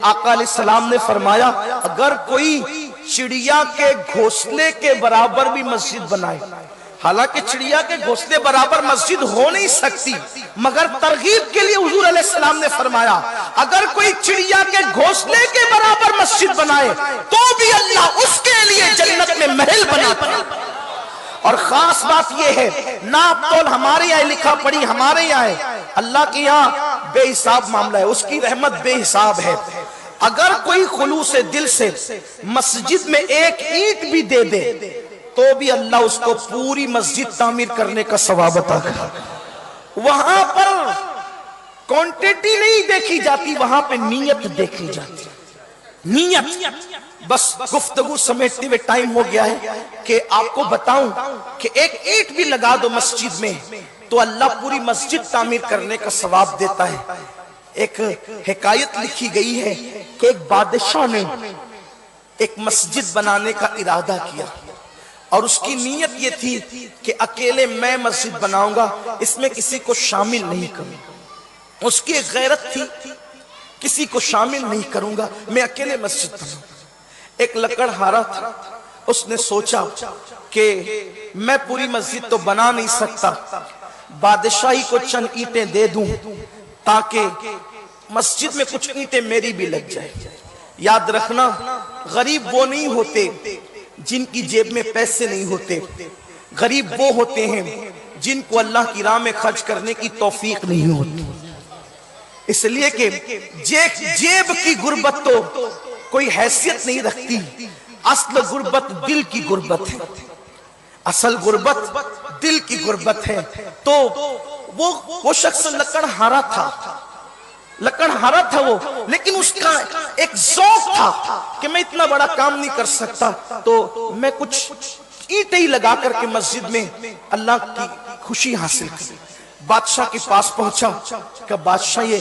آقا علیہ السلام نے فرمایا اگر کوئی چڑیا کے گھونسلے کے برابر بھی مسجد بنائے، حالانکہ چڑیا کے گھونسلے برابر مسجد ہو نہیں سکتی، مگر ترغیب کے لیے حضور علیہ السلام نے فرمایا اگر کوئی چڑیا کے گھونسلے کے برابر مسجد بنائے تو بھی اللہ اس کے لیے جنت میں محل بناتا ہے۔ اور خاص بات یہ ہے، ناپ تول ہمارے یہاں لکھا پڑھی ہمارے یہاں ہے، اللہ کے یہاں بے حساب معاملہ ہے، اس کی رحمت بے حساب ہے۔ اگر کوئی خلوص دل سے مسجد میں ایک اینٹ بھی دے دے تو بھی اللہ اس کو پوری مسجد تعمیر کرنے کا ثواب عطا کرے۔ وہاں پر کوانٹیٹی نہیں دیکھی جاتی، وہاں پہ نیت دیکھی جاتی، نیت۔ بس گفتگو سمیٹتے ہوئے ٹائم ہو گیا ہے کہ آپ کو بتاؤں کہ ایک اینٹ بھی لگا دو مسجد میں تو اللہ پوری مسجد تعمیر کرنے کا ثواب دیتا ہے۔ ایک حکایت لکھی گئی ہے کہ ایک بادشاہ نے ایک مسجد بنانے کا ارادہ کیا اور اس کی نیت یہ تھی کہ اکیلے میں مسجد بناؤں گا، اس میں کسی کو شامل نہیں کروں۔ اس کی ایک غیرت تھی، کسی کو شامل نہیں کروں گا، میں اکیلے مسجد بناؤں گا۔ ایک لکڑہارا تھا، اس نے سوچا کہ میں پوری مسجد تو بنا نہیں سکتا، بادشاہی کو چند اینٹیں دے دوں تاکہ مسجد میں کچھ اینٹیں میری بھی لگ جائیں۔ یاد رکھنا غریب وہ نہیں ہوتے جن کی جیب میں پیسے نہیں ہوتے، غریب وہ ہوتے ہیں جن کو اللہ کی راہ میں خرچ کرنے کی توفیق نہیں ہوتی۔ اس لیے کہ جیب کی غربت تو کوئی حیثیت نہیں رکھتی، اصل غربت دل کی غربت ہے، اصل غربت دل کی غربت ہے۔ تو وہ شخص لکڑہارا تھا، لکڑہارا تھا وہ، لیکن اس کا ایک ذوق تھا کہ میں اتنا بڑا کام نہیں کر سکتا تو میں کچھ اینٹیں ہی لگا کر کے مسجد میں اللہ کی خوشی حاصل کروں۔ بادشاہ کے پاس پہنچا کہ بادشاہ یہ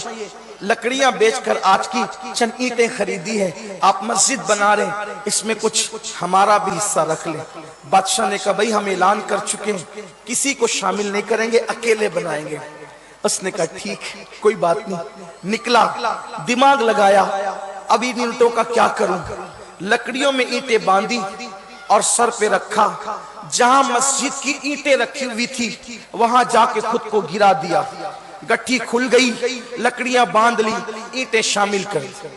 لکڑیاں بیچ کر آج کی چند اینٹیں خریدی ہے، آپ مسجد بنا رہے ہیں، اس میں کچھ ہمارا بھی حصہ رکھ لیں۔ بادشاہ نے کہا بھائی ہم اعلان کر چکے ہیں، کسی کو شامل نہیں کریں گے، اکیلے بنائیں گے۔ اس نے کہا ٹھیک کوئی بات نہیں۔ نکلا، دماغ لگایا اب ان اینٹوں کا کیا کروں، لکڑیوں میں اینٹیں باندھی اور سر پہ رکھا، جہاں مسجد کی اینٹیں رکھی ہوئی تھی وہاں جا کے خود کو گرا دیا، گٹھی کھل گئی، لکڑیاں باندھ لی، اینٹیں شامل کر دی،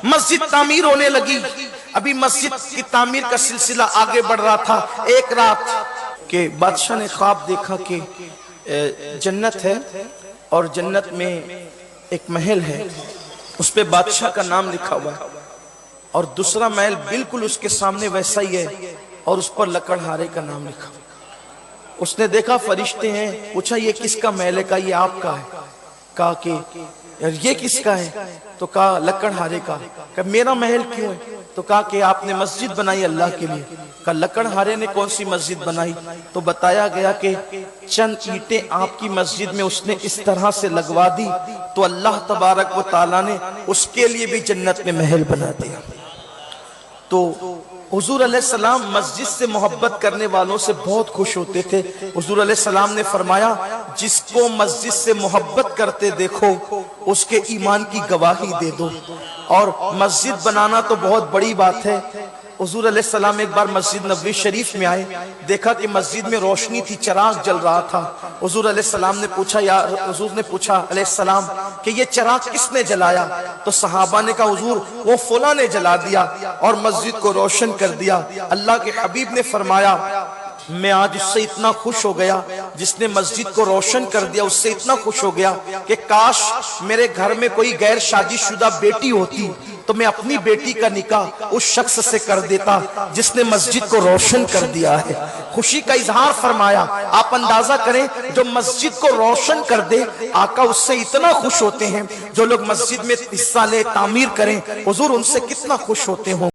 مسجد تعمیر ہونے لگی۔ ابھی مسجد کی تعمیر کا سلسلہ آگے بڑھ رہا تھا۔ ایک رات کہ بادشاہ نے خواب دیکھا کہ جنت ہے اور جنت میں ایک محل ہے، اس پہ بادشاہ کا نام لکھا ہوا ہے، اور دوسرا محل بالکل اس کے سامنے ویسا ہی ہے اور اس پر لکڑہارے کا نام لکھا ہوا ہے۔ اس نے دیکھا فرشتے ہیں، پوچھا یہ کس کا محل ہے؟ کہا یہ آپ کا ہے۔ کہا کہ یہ کس کا ہے؟ تو کہا لکڑہارے کا۔ کہا میرا محل کیوں ہے؟ تو کہا کہ آپ نے مسجد بنائی اللہ کے لیے۔ کہا لکڑہارے نے کون سی مسجد بنائی؟ تو بتایا گیا کہ چند اینٹیں آپ کی مسجد میں اس نے اس طرح سے لگوا دی تو اللہ تبارک و تعالیٰ نے اس کے لیے بھی جنت میں محل بنا دیا۔ تو حضور علیہ السلام مسجد سے محبت کرنے والوں سے بہت خوش ہوتے تھے۔ حضور علیہ السلام نے فرمایا جس کو مسجد سے محبت کرتے دیکھو اس کے ایمان کی گواہی دے دو۔ اور مسجد بنانا تو بہت بڑی بات ہے۔ حضور علیہ السلام ایک بار مسجد نبوی شریف میں آئے، دیکھا کہ مسجد میں روشنی تھی، چراغ جل رہا تھا۔ حضور علیہ السلام نے پوچھا حضور نے پوچھا علیہ السلام کہ یہ چراغ کس نے جلایا؟ تو صحابہ نے کہا حضور وہ فلاں نے جلا دیا اور مسجد کو روشن کر دیا۔ اللہ کے حبیب نے فرمایا میں آج اس سے اتنا خوش ہو گیا جس نے مسجد کو روشن کر دیا، اس سے اتنا خوش ہو گیا کہ کاش میرے گھر میں کوئی غیر شادی شدہ بیٹی ہوتی تو میں اپنی بیٹی کا نکاح اس شخص سے کر دیتا جس نے مسجد کو روشن کر دیا ہے۔ خوشی کا اظہار فرمایا۔ آپ اندازہ کریں جو مسجد کو روشن کر دے آقا اس سے اتنا خوش ہوتے ہیں، جو لوگ مسجد میں حصہ لے تعمیر کریں حضور ان سے کتنا خوش ہوتے ہوں۔